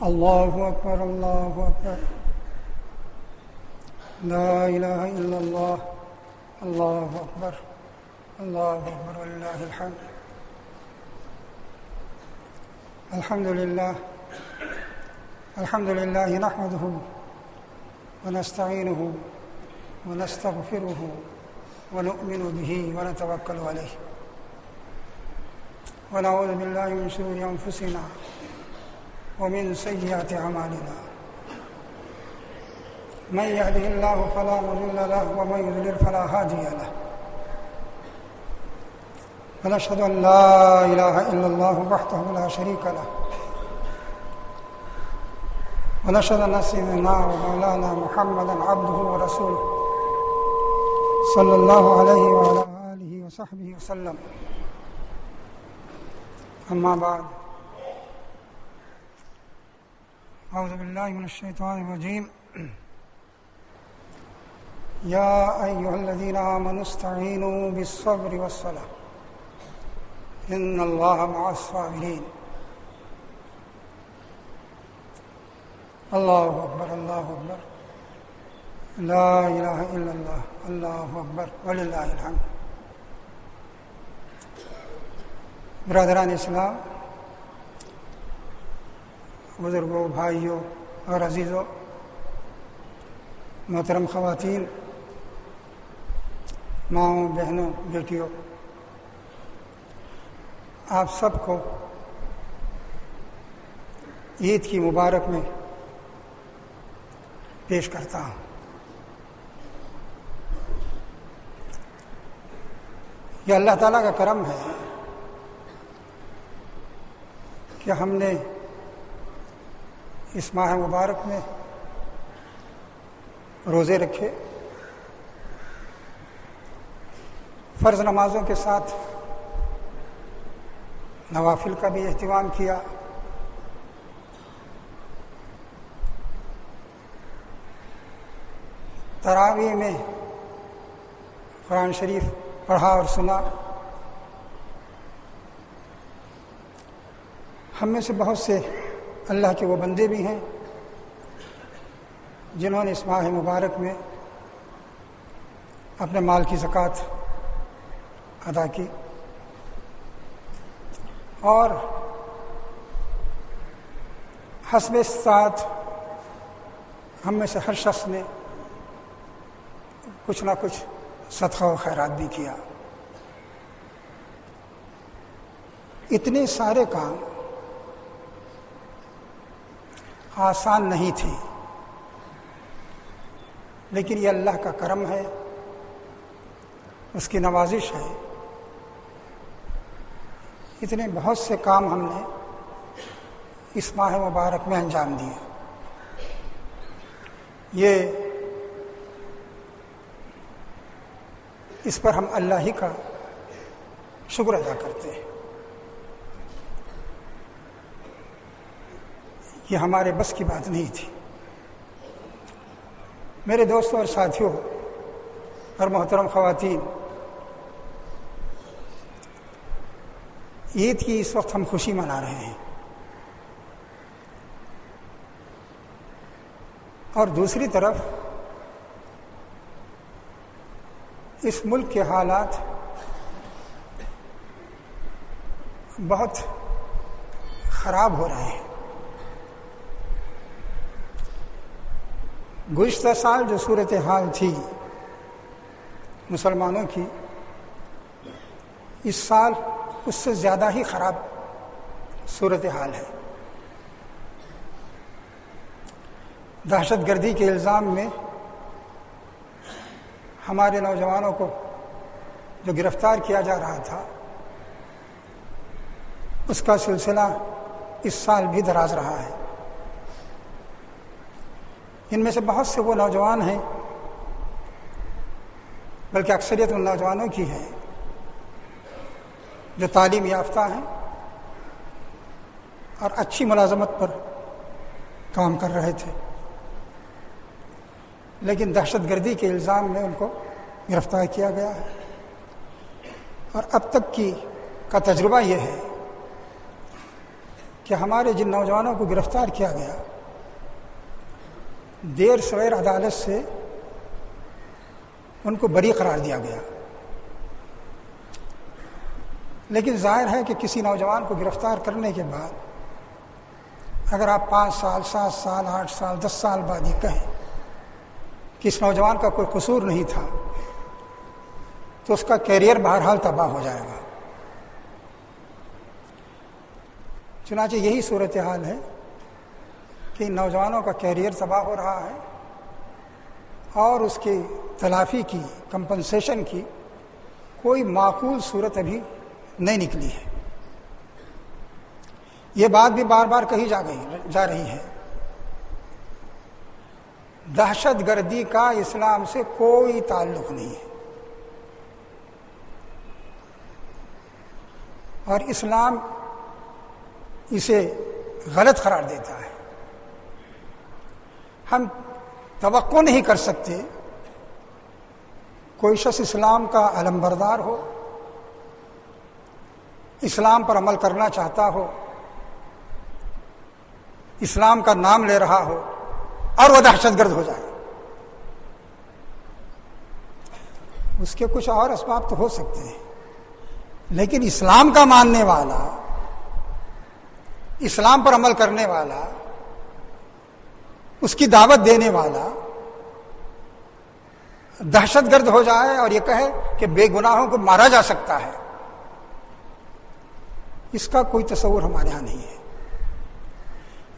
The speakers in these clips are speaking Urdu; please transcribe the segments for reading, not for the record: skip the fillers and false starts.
اللہ اکبر اللہ اکبر لا الہ الا اللہ اللہ اکبر وللہ الحمد الحمد للہ نحمده ونستعینه ونستغفره ونؤمن به ونتوکل علیہ ونعوذ باللہ من شرور انفسنا ومن سیئات اعمالنا من يهده الله فلا مضل له ومن يضلل فلا هادي له ونشهد ان لا اله الا الله وحده لا شريك له ونشهد ان سيدنا ومولانا محمدا عبده ورسوله صلى الله عليه وعلى اله وصحبه وسلم اما بعد اعوذ بالله من الشيطان الرجيم يا ايها الذين امنوا استعينوا بالصبر والصلاة ان الله مع الصابرين اللہ اکبر لا الہ الا اللہ اللہ اکبر وللہ الحمد برادران اسلام، بزرگوں، بھائیوں اور عزیزوں، محترم خواتین، ماؤں، بہنوں، بیٹیوں، آپ سب کو عید کی مبارک میں پیش کرتا ہوں۔ یہ اللہ تعالیٰ کا کرم ہے کہ ہم نے اس ماہ مبارک میں روزے رکھے، فرض نمازوں کے ساتھ نوافل کا بھی اہتمام کیا، تراویح میں قرآن شریف پڑھا اور سنا۔ ہم میں سے بہت سے اللہ کے وہ بندے بھی ہیں جنہوں نے اس ماہ مبارک میں اپنے مال کی زکوٰۃ ادا کی، اور حسب استطاعت ہم میں سے ہر شخص نے کچھ نہ کچھ صدقہ و خیرات بھی کیا۔ اتنے سارے کام آسان نہیں تھے، لیکن یہ اللہ کا کرم ہے، اس کی نوازش ہے۔ اتنے بہت سے کام ہم نے اس ماہ مبارک میں انجام دیے۔ اس پر ہم اللہ ہی کا شکر ادا کرتے ہیں۔ یہ ہمارے بس کی بات نہیں تھی۔ میرے دوستوں اور ساتھیوں اور محترم خواتین، عید کی اس وقت ہم خوشی منا رہے ہیں، اور دوسری طرف اس ملک کے حالات بہت خراب ہو رہے ہیں۔ گزشتہ سال جو صورتحال تھی مسلمانوں کی، اس سال اس سے زیادہ ہی خراب صورتحال ہے۔ دہشت گردی کے الزام میں ہمارے نوجوانوں کو جو گرفتار کیا جا رہا تھا، اس کا سلسلہ اس سال بھی دراز رہا ہے۔ ان میں سے بہت سے وہ نوجوان ہیں، بلکہ اکثریت ان نوجوانوں کی ہے جو تعلیم یافتہ ہیں اور اچھی ملازمت پر کام کر رہے تھے، لیکن دہشت گردی کے الزام میں ان کو گرفتار کیا گیا ہے۔ اور اب تک کا تجربہ یہ ہے کہ ہمارے جن نوجوانوں کو گرفتار کیا گیا دیر سویر عدالت سے ان کو بری قرار دیا گیا، لیکن ظاہر ہے کہ کسی نوجوان کو گرفتار کرنے کے بعد اگر آپ 5 سال 7 سال 8 سال 10 سال بعد یہ کہیں کہ اس نوجوان کا کوئی قصور نہیں تھا تو اس کا کیریئر بہرحال تباہ ہو جائے گا۔ چنانچہ یہی صورتحال ہے کہ ان نوجوانوں کا کیریئر تباہ ہو رہا ہے اور اس کی تلافی کی، کمپنسیشن کی کوئی معقول صورت ابھی نہیں نکلی ہے۔ یہ بات بھی بار بار کہی جا رہی ہے، دہشت گردی کا اسلام سے کوئی تعلق نہیں ہے، اور اسلام اسے غلط قرار دیتا ہے۔ ہم توقع نہیں کر سکتے کوئی شخص اسلام کا علمبردار ہو، اسلام پر عمل کرنا چاہتا ہو، اسلام کا نام لے رہا ہو اور وہ دہشت گرد ہو جائے۔ اس کے کچھ اور اسباب تو ہو سکتے ہیں، لیکن اسلام کا ماننے والا، اسلام پر عمل کرنے والا، اس کی دعوت دینے والا دہشت گرد ہو جائے اور یہ کہے کہ بے گناہوں کو مارا جا سکتا ہے، اس کا کوئی تصور ہمارے ہاں نہیں ہے۔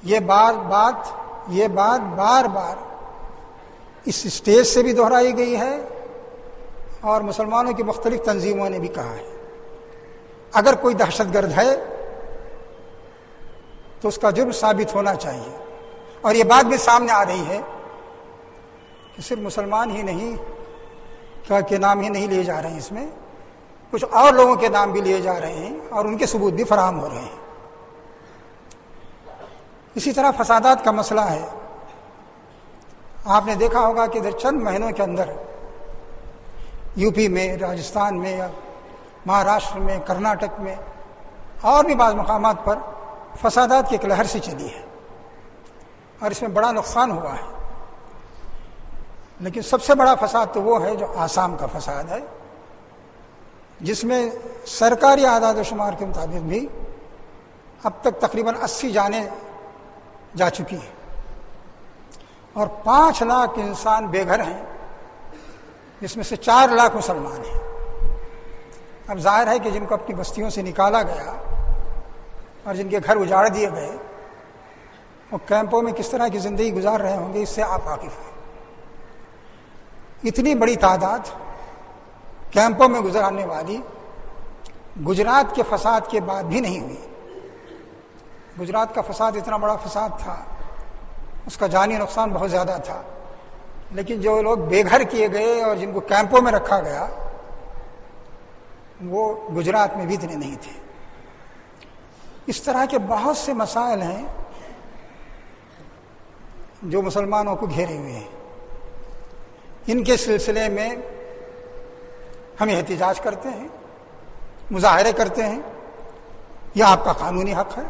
یہ بات بار بار اس اسٹیج سے بھی دہرائی گئی ہے اور مسلمانوں کی مختلف تنظیموں نے بھی کہا ہے اگر کوئی دہشت گرد ہے تو اس کا جرم ثابت ہونا چاہیے، اور یہ بات بھی سامنے آ رہی ہے کہ صرف مسلمان ہی نہیں کے نام ہی نہیں لیے جا رہے ہیں، اس میں کچھ اور لوگوں کے نام بھی لیے جا رہے ہیں اور ان کے ثبوت بھی فراہم ہو رہے ہیں۔ اسی طرح فسادات کا مسئلہ ہے۔ آپ نے دیکھا ہوگا کہ ادھر چند مہینوں کے اندر یو پی میں، راجستھان میں، مہاراشٹر میں، کرناٹک میں اور بھی بعض مقامات پر فسادات کی ایک لہر سی چلی ہے اور اس میں بڑا نقصان ہوا ہے، لیکن سب سے بڑا فساد تو وہ ہے جو آسام کا فساد ہے، جس میں سرکاری اعداد و شمار کے مطابق بھی اب تک تقریباً 80 جانیں جا چکی ہیں اور 5 لاکھ انسان بے گھر ہیں، جس میں سے 4 لاکھ مسلمان ہیں۔ اب ظاہر ہے کہ جن کو اپنی بستیوں سے نکالا گیا اور جن کے گھر اجاڑ دیے گئے وہ کیمپوں میں کس طرح کی زندگی گزار رہے ہوں گے، اس سے آپ واقف ہیں۔ اتنی بڑی تعداد کیمپوں میں گزارنے والی گجرات کے فساد کے بعد بھی نہیں ہوئی۔ گجرات کا فساد اتنا بڑا فساد تھا، اس کا جانی نقصان بہت زیادہ تھا، لیکن جو لوگ بے گھر کیے گئے اور جن کو کیمپوں میں رکھا گیا وہ گجرات میں بھی اتنے نہیں تھے۔ اس طرح کے بہت سے مسائل ہیں جو مسلمانوں کو گھیرے ہوئے ہیں۔ ان کے سلسلے میں ہم احتجاج کرتے ہیں، مظاہرے کرتے ہیں، یہ آپ کا قانونی حق ہے۔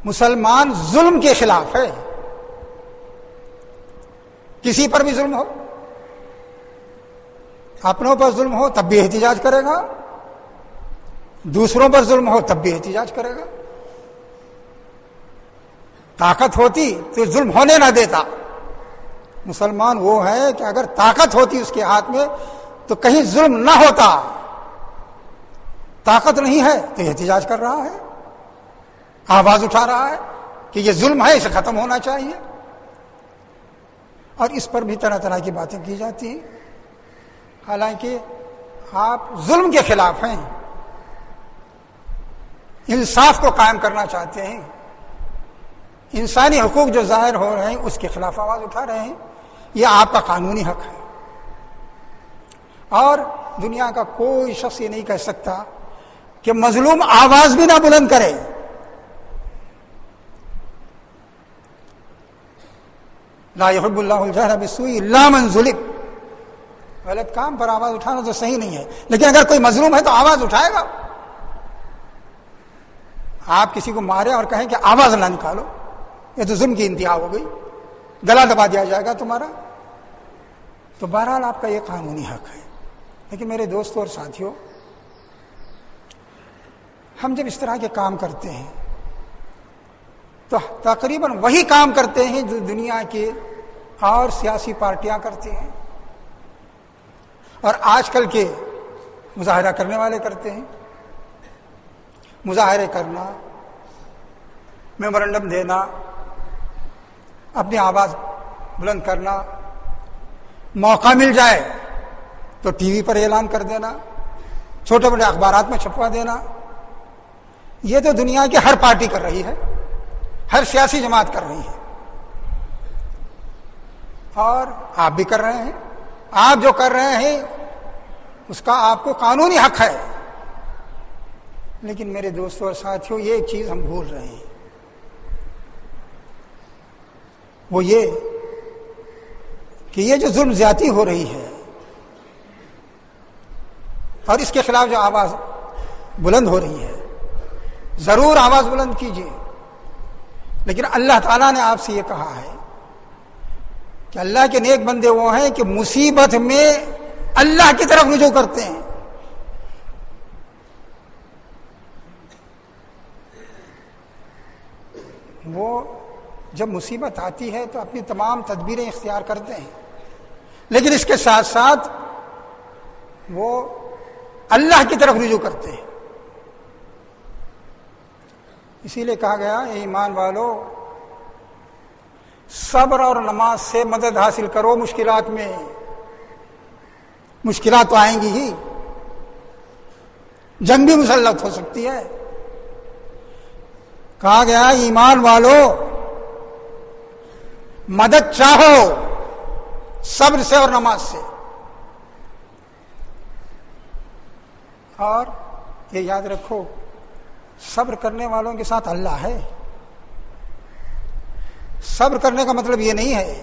مسلمان ظلم کے خلاف ہے، کسی پر بھی ظلم ہو، اپنوں پر ظلم ہو تب بھی احتجاج کرے گا، دوسروں پر ظلم ہو تب بھی احتجاج کرے گا۔ طاقت ہوتی تو ظلم ہونے نہ دیتا۔ مسلمان وہ ہے کہ اگر طاقت ہوتی اس کے ہاتھ میں تو کہیں ظلم نہ ہوتا، طاقت نہیں ہے تو احتجاج کر رہا ہے، آواز اٹھا رہا ہے کہ یہ ظلم ہے، اسے ختم ہونا چاہیے، اور اس پر بھی طرح طرح کی باتیں کی جاتی ہیں۔ حالانکہ آپ ظلم کے خلاف ہیں، انصاف کو قائم کرنا چاہتے ہیں، انسانی حقوق جو ظاہر ہو رہے ہیں اس کے خلاف آواز اٹھا رہے ہیں، یہ آپ کا قانونی حق ہے۔ اور دنیا کا کوئی شخص یہ نہیں کہہ سکتا کہ مظلوم آواز بھی نہ بلند کرے۔ لا يحب اللہ الجہر بالسوء الا من ظلم۔ غلط کام پر آواز اٹھانا تو صحیح نہیں ہے، لیکن اگر کوئی مظلوم ہے تو آواز اٹھائے گا۔ آپ کسی کو مارے اور کہیں کہ آواز نہ نکالو، یہ تو ظلم کی انتہا ہو گئی، گلا دبا دیا جائے گا تمہارا. تو بہرحال آپ کا یہ قانونی حق ہے. لیکن میرے دوستوں اور ساتھیوں، ہم جب اس طرح کے کام کرتے ہیں تو تقریباً وہی کام کرتے ہیں جو دنیا کے اور سیاسی پارٹیاں کرتے ہیں اور آج کل کے مظاہرہ کرنے والے کرتے ہیں. مظاہرے کرنا، میمورنڈم دینا، اپنی آواز بلند کرنا، موقع مل جائے تو ٹی وی پر اعلان کر دینا، چھوٹے بڑے اخبارات میں چھپوا دینا. یہ تو دنیا کی ہر پارٹی کر رہی ہے، ہر سیاسی جماعت کر رہی ہے، اور آپ بھی کر رہے ہیں. آپ جو کر رہے ہیں اس کا آپ کو قانونی حق ہے. لیکن میرے دوستوں اور ساتھیوں، یہ ایک چیز ہم بھول رہے ہیں، وہ یہ کہ یہ جو ظلم زیادتی ہو رہی ہے اور اس کے خلاف جو آواز بلند ہو رہی ہے، ضرور آواز بلند کیجیے. لیکن اللہ تعالیٰ نے آپ سے یہ کہا ہے کہ اللہ کے نیک بندے وہ ہیں کہ مصیبت میں اللہ کی طرف رجوع کرتے ہیں. وہ جب مصیبت آتی ہے تو اپنی تمام تدبیریں اختیار کرتے ہیں، لیکن اس کے ساتھ ساتھ وہ اللہ کی طرف رجوع کرتے ہیں. اسی لیے کہا گیا، اے ایمان والو، صبر اور نماز سے مدد حاصل کرو مشکلات میں. مشکلات تو آئیں گی ہی، جنگ بھی مسلط ہو سکتی ہے. کہا گیا ایمان والو مدد چاہو صبر سے اور نماز سے. اور یہ یاد رکھو، صبر کرنے والوں کے ساتھ اللہ ہے. صبر کرنے کا مطلب یہ نہیں ہے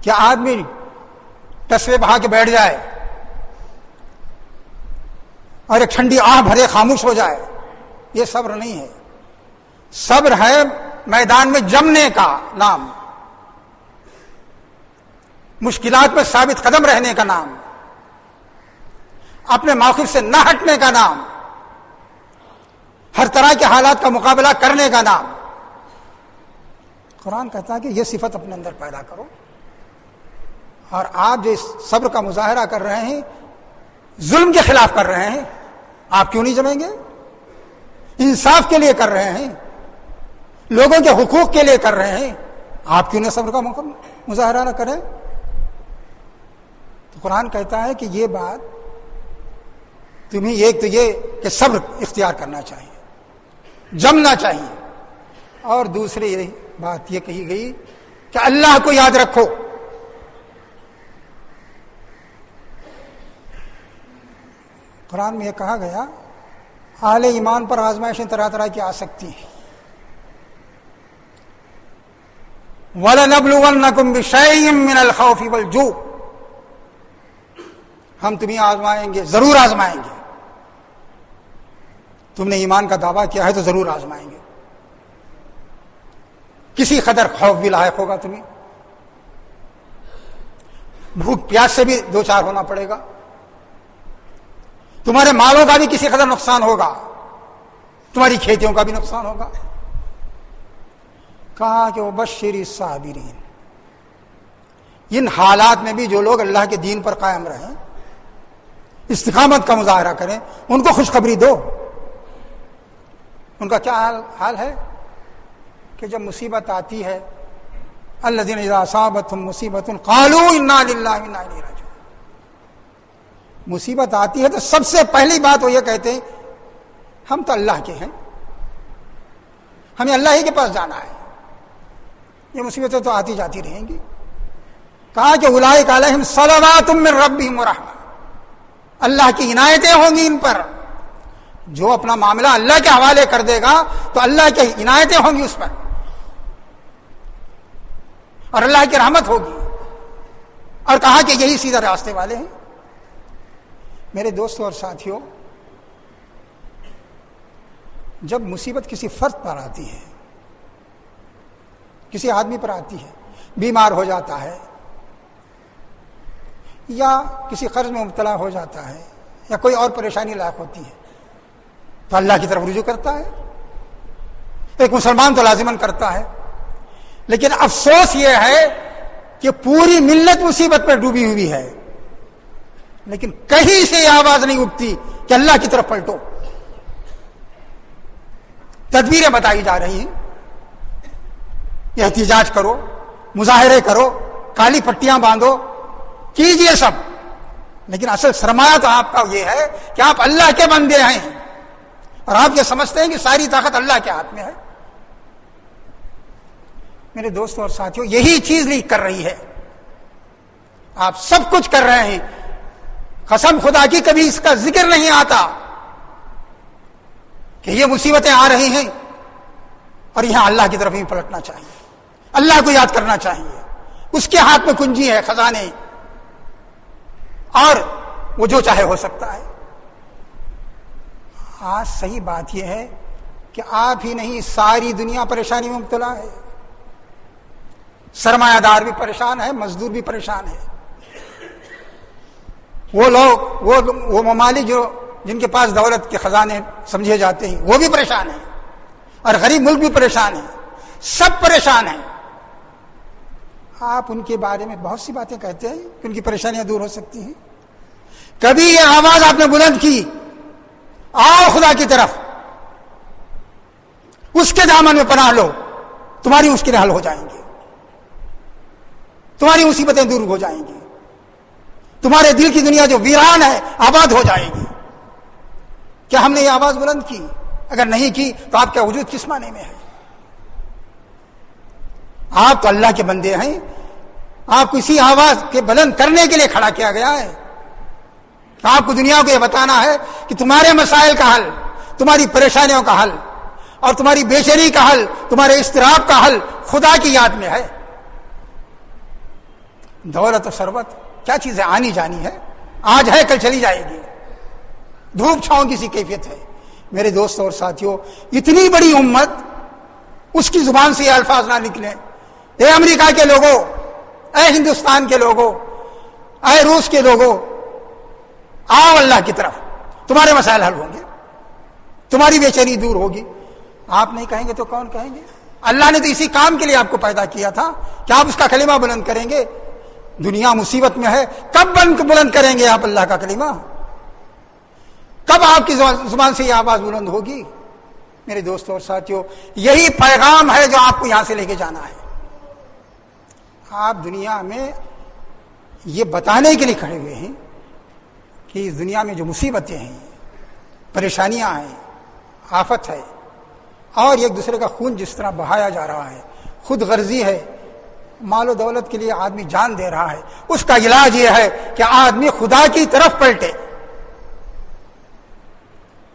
کہ آدمی ٹسوے بہا کے بیٹھ جائے اور ایک ٹھنڈی آہ بھرے خاموش ہو جائے. یہ صبر نہیں ہے. صبر ہے میدان میں جمنے کا نام، مشکلات میں ثابت قدم رہنے کا نام، اپنے موقف سے نہ ہٹنے کا نام، ہر طرح کے حالات کا مقابلہ کرنے کا نام. قرآن کہتا ہے کہ یہ صفت اپنے اندر پیدا کرو. اور آپ جو اس صبر کا مظاہرہ کر رہے ہیں، ظلم کے خلاف کر رہے ہیں، آپ کیوں نہیں جمیں گے؟ انصاف کے لیے کر رہے ہیں، لوگوں کے حقوق کے لیے کر رہے ہیں، آپ کیوں نہ صبر کا مظاہرہ نہ کریں؟ تو قرآن کہتا ہے کہ یہ بات تمہیں ایک تو یہ کہ صبر اختیار کرنا چاہیے، جمنا چاہیے، اور دوسری یہ بات یہ کہی گئی کہ اللہ کو یاد رکھو. قرآن میں یہ کہا گیا اہل ایمان پر آزمائشیں طرح طرح کی آ سکتی ہیں. وَلَنَبْلُوَنَّكُمْ بِشَيْءٍ مِّنَ الْخَوْفِ وَالْجُوعِ، ہم تمہیں آزمائیں گے، ضرور آزمائیں گے. تم نے ایمان کا دعویٰ کیا ہے تو ضرور آزمائیں گے. کسی قدر خوف بھی لاحق ہوگا، تمہیں بھوک پیاس سے بھی دو چار ہونا پڑے گا، تمہارے مالوں کا بھی کسی قدر نقصان ہوگا، تمہاری کھیتیوں کا بھی نقصان ہوگا. کہا کہ وبشر الصابرین، ان حالات میں بھی جو لوگ اللہ کے دین پر قائم رہیں، استقامت کا مظاہرہ کریں، ان کو خوشخبری دو. ان کا کیا حال ہے کہ جب مصیبت آتی ہے، الذین اذا اصابتهم مصیبۃ قالوا انا للہ وانا الیہ راجعون، مصیبت آتی ہے تو سب سے پہلی بات وہ یہ کہتے ہیں ہم تو اللہ کے ہیں، ہمیں اللہ ہی کے پاس جانا ہے، یہ مصیبتیں تو آتی جاتی رہیں گی. کہا کہ اولئک علیہم صلوات من ربہم ورحمہ، اللہ کی عنایتیں ہوں گی ان پر. جو اپنا معاملہ اللہ کے حوالے کر دے گا تو اللہ کی عنایتیں ہوں گی اس پر، اور اللہ کی رحمت ہوگی. اور کہا کہ یہی سیدھے راستے والے ہیں. میرے دوستوں اور ساتھیوں، جب مصیبت کسی فرد پر آتی ہے، کسی آدمی پر آتی ہے، بیمار ہو جاتا ہے یا کسی قرض میں مبتلا ہو جاتا ہے یا کوئی اور پریشانی لاحق ہوتی ہے، تو اللہ کی طرف رجوع کرتا ہے. ایک مسلمان تو لازماً کرتا ہے. لیکن افسوس یہ ہے کہ پوری ملت مصیبت پر ڈوبی ہوئی ہے، لیکن کہیں سے یہ آواز نہیں اٹھتی کہ اللہ کی طرف پلٹو. تدبیریں بتائی جا رہی ہیں، احتجاج کرو، مظاہرے کرو، کالی پٹیاں باندھو، کیجئے سب، لیکن اصل سرمایہ تو آپ کا یہ ہے کہ آپ اللہ کے بندے ہیں اور آپ یہ سمجھتے ہیں کہ ساری طاقت اللہ کے ہاتھ میں ہے. میرے دوستوں اور ساتھیوں، یہی چیز لیک کر رہی ہے. آپ سب کچھ کر رہے ہیں، قسم خدا کی کبھی اس کا ذکر نہیں آتا کہ یہ مصیبتیں آ رہی ہیں اور یہاں اللہ کی طرف ہی پلٹنا چاہیے، اللہ کو یاد کرنا چاہیے. اس کے ہاتھ میں کنجی ہے، خزانے، اور وہ جو چاہے ہو سکتا ہے. آج صحیح بات یہ ہے کہ آپ ہی نہیں، ساری دنیا پریشانی میں مبتلا ہے. سرمایہ دار بھی پریشان ہے، مزدور بھی پریشان ہے. وہ لوگ، وہ ممالک جن کے پاس دولت کے خزانے سمجھے جاتے ہیں، وہ بھی پریشان ہیں، اور غریب ملک بھی پریشان ہیں. سب پریشان ہیں. آپ ان کے بارے میں بہت سی باتیں کہتے ہیں کہ ان کی پریشانیاں دور ہو سکتی ہیں. کبھی یہ آواز آپ نے بلند کی، آؤ خدا کی طرف، اس کے دامن میں پناہ لو، تمہاری مشکلیں حل ہو جائیں گی، تمہاری مصیبتیں دور ہو جائیں گی، تمہارے دل کی دنیا جو ویران ہے آباد ہو جائے گی. کیا ہم نے یہ آواز بلند کی؟ اگر نہیں کی تو آپ کا وجود کس معنی میں ہے؟ آپ تو اللہ کے بندے ہیں. آپ کو اسی آواز کے بلند کرنے کے لیے کھڑا کیا گیا ہے. آپ کو دنیا کو یہ بتانا ہے کہ تمہارے مسائل کا حل، تمہاری پریشانیوں کا حل اور تمہاری بے چینی کا حل، تمہارے اضطراب کا حل خدا کی یاد میں ہے. دولت و ثروت کیا چیز ہے؟ آنی جانی ہے، آج ہے کل چلی جائے گی. دھوپ چھاؤں کی سی کیفیت ہے. میرے دوستوں اور ساتھیوں، اتنی بڑی امت، اس کی زبان سے یہ الفاظ نہ نکلیں، اے امریکہ کے لوگوں، اے ہندوستان کے لوگوں، اے روس کے لوگوں، آؤ اللہ کی طرف، تمہارے مسائل حل ہوں گے، تمہاری بے چینی دور ہوگی. آپ نہیں کہیں گے تو کون کہیں گے؟ اللہ نے تو اسی کام کے لیے آپ کو پیدا کیا تھا کہ آپ اس کا کلمہ بلند کریں گے. دنیا مصیبت میں ہے، کب بلند کریں گے آپ اللہ کا کلمہ؟ کب آپ کی زبان سے یہ آواز بلند ہوگی؟ میرے دوستوں اور ساتھیوں، یہی پیغام ہے جو آپ کو یہاں سے لے کے جانا ہے. آپ دنیا میں یہ بتانے کے لیے کھڑے ہوئے ہیں کہ اس دنیا میں جو مصیبتیں ہیں، پریشانیاں ہیں، آفت ہے، اور ایک دوسرے کا خون جس طرح بہایا جا رہا ہے، خود غرضی ہے، مال و دولت کے لیے آدمی جان دے رہا ہے، اس کا علاج یہ ہے کہ آدمی خدا کی طرف پلٹے.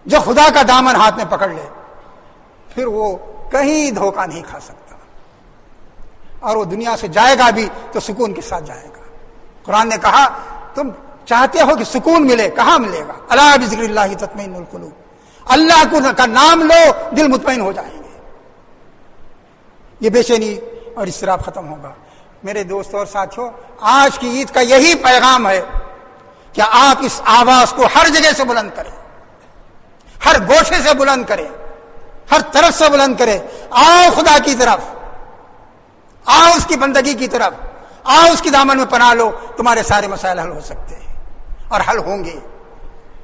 جو خدا کا دامن ہاتھ میں پکڑ لے، پھر وہ کہیں دھوکہ نہیں کھا سکتا، اور وہ دنیا سے جائے گا بھی تو سکون کے ساتھ جائے گا. قرآن نے کہا تم چاہتے ہو کہ سکون ملے، کہاں ملے گا؟ الا بذکر اللہ تطمئن القلوب. اللہ کا نام لو، دل مطمئن ہو جائیں گے، یہ بے چینی اور اضطراب ختم ہوگا. میرے دوستوں اور ساتھیوں، آج کی عید کا یہی پیغام ہے کہ آپ اس آواز کو ہر جگہ سے بلند کریں، ہر گوشے سے بلند کریں، ہر طرف سے بلند کریں. آؤ خدا کی طرف، آؤ اس کی بندگی کی طرف، آؤ اس کی دامن میں پناہ لو، تمہارے سارے مسائل حل ہو سکتے ہیں اور حل ہوں گے.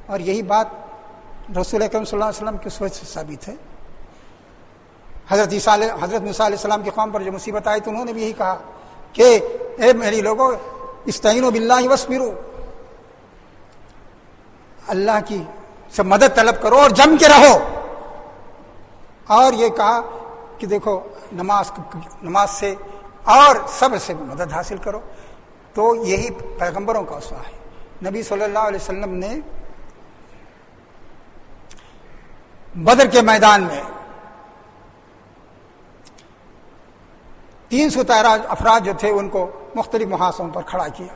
اور یہی بات رسول اکرم صلی اللہ علیہ وسلم کی سوچ سے ثابت ہے. حضرت موسیٰ علیہ السلام کی قوم پر جو مصیبت آئی تو انہوں نے بھی یہی کہا کہ اے میری لوگوں، استعینوا باللہ واصبروا، اللہ کی سے مدد طلب کرو اور جم کے رہو. اور یہ کہا کہ دیکھو نماز سے اور صبر سے مدد حاصل کرو. تو یہی پیغمبروں کا اسوہ ہے. نبی صلی اللہ علیہ وسلم نے بدر کے میدان میں 313 افراد جو تھے ان کو مختلف محاصروں پر کھڑا کیا،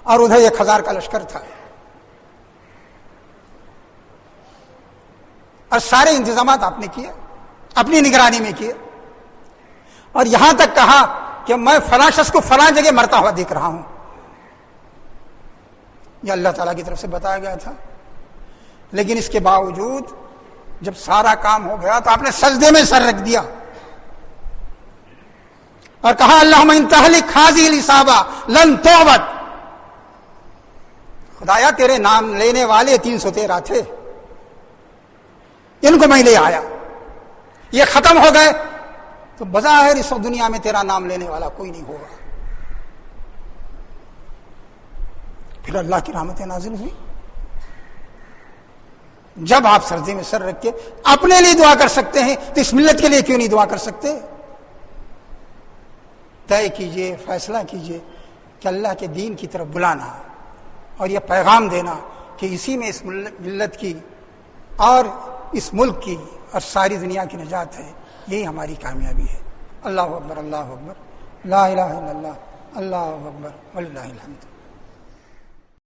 اور ادھر 1000 کا لشکر تھا. اور سارے انتظامات آپ نے کیے، اپنی نگرانی میں کیے، اور یہاں تک کہا کہ میں فلاں شخص کو فلاں جگہ مرتا ہوا دیکھ رہا ہوں. یہ اللہ تعالیٰ کی طرف سے بتایا گیا تھا. لیکن اس کے باوجود جب سارا کام ہو گیا تو آپ نے سجدے میں سر رکھ دیا اور کہا اللہم ان تہلک ہذہ العصابہ لن تعبد. خدایا تیرے نام لینے والے 313 تھے، ان کو میں لے آیا، یہ ختم ہو گئے تو بظاہر اس دنیا میں تیرا نام لینے والا کوئی نہیں ہوگا. پھر اللہ کی رحمتیں نازل ہوئی. جب آپ سجدے میں سر رکھ کے اپنے لیے دعا کر سکتے ہیں تو اس ملت کے لیے کیوں نہیں دعا کر سکتے؟ طے کیجئے، فیصلہ کیجئے کہ اللہ کے دین کی طرف بلانا اور یہ پیغام دینا کہ اسی میں اس ملت کی اور اس ملک کی اور ساری دنیا کی نجات ہے. یہی ہماری کامیابی ہے. اللہ اکبر، اللہ اکبر، لا الہ الا اللہ، اللہ اکبر وللہ الحمد.